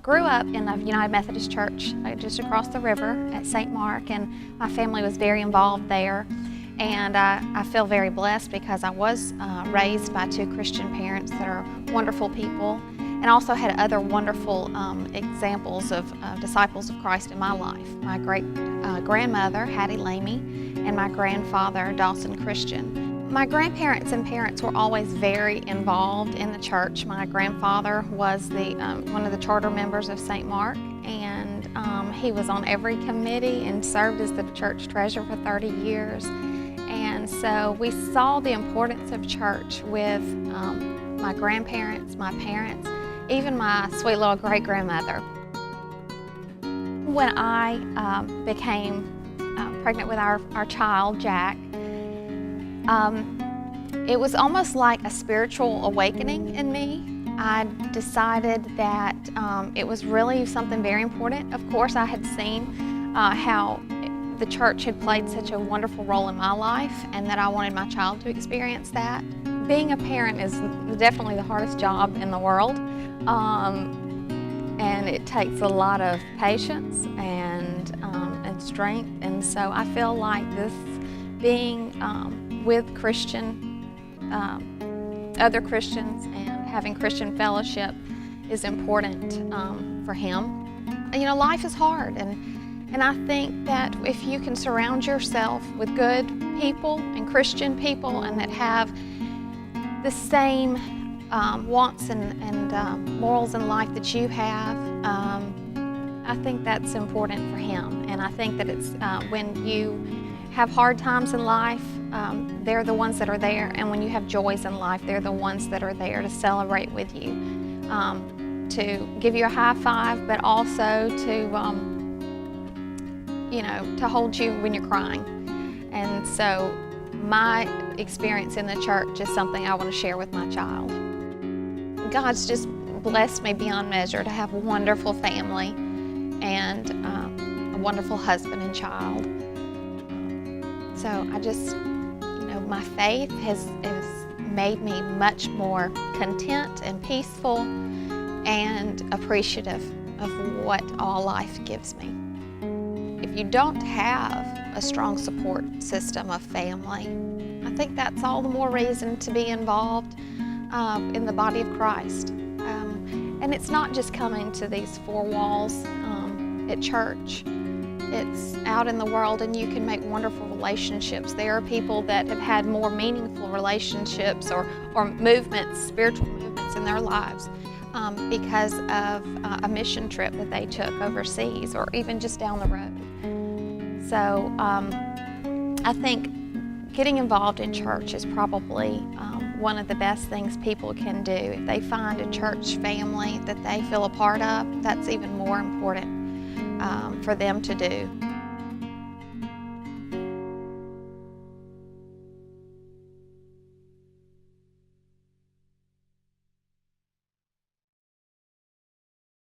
grew up in a United Methodist Church just across the river at St. Mark, and my family was very involved there. And I feel very blessed because I was raised by two Christian parents that are wonderful people, and also had other wonderful examples of disciples of Christ in my life. My great grandmother, Hattie Lamy, and my grandfather, Dawson Christian. My grandparents and parents were always very involved in the church. My grandfather was one of the charter members of St. Mark, and he was on every committee and served as the church treasurer for 30 years. And so we saw the importance of church with my grandparents, my parents, even my sweet little great-grandmother. When I became pregnant with our child, Jack, it was almost like a spiritual awakening in me. I decided that it was really something very important. Of course, I had seen how the church had played such a wonderful role in my life, and that I wanted my child to experience that. Being a parent is definitely the hardest job in the world, and it takes a lot of patience and strength. And so I feel like this being with other Christians and having Christian fellowship is important for him. You know, life is hard, and I think that if you can surround yourself with good people and Christian people, and that have the same wants and morals in life that you have, I think that's important for him. And I think that it's when you have hard times in life, they're the ones that are there, and when you have joys in life, they're the ones that are there to celebrate with you, to give you a high five, but also to to hold you when you're crying. And so my experience in the church is something I want to share with my child. God's just blessed me beyond measure to have a wonderful family and a wonderful husband and child. So I just, my faith has made me much more content and peaceful and appreciative of what all life gives me. If you don't have a strong support system of family, I think that's all the more reason to be involved in the body of Christ. And it's not just coming to these four walls at church. It's out in the world, and you can make wonderful relationships. There are people that have had more meaningful relationships or movements, spiritual movements in their lives because of a mission trip that they took overseas, or even just down the road. So I think getting involved in church is probably one of the best things people can do. If they find a church family that they feel a part of, that's even more important for them to do.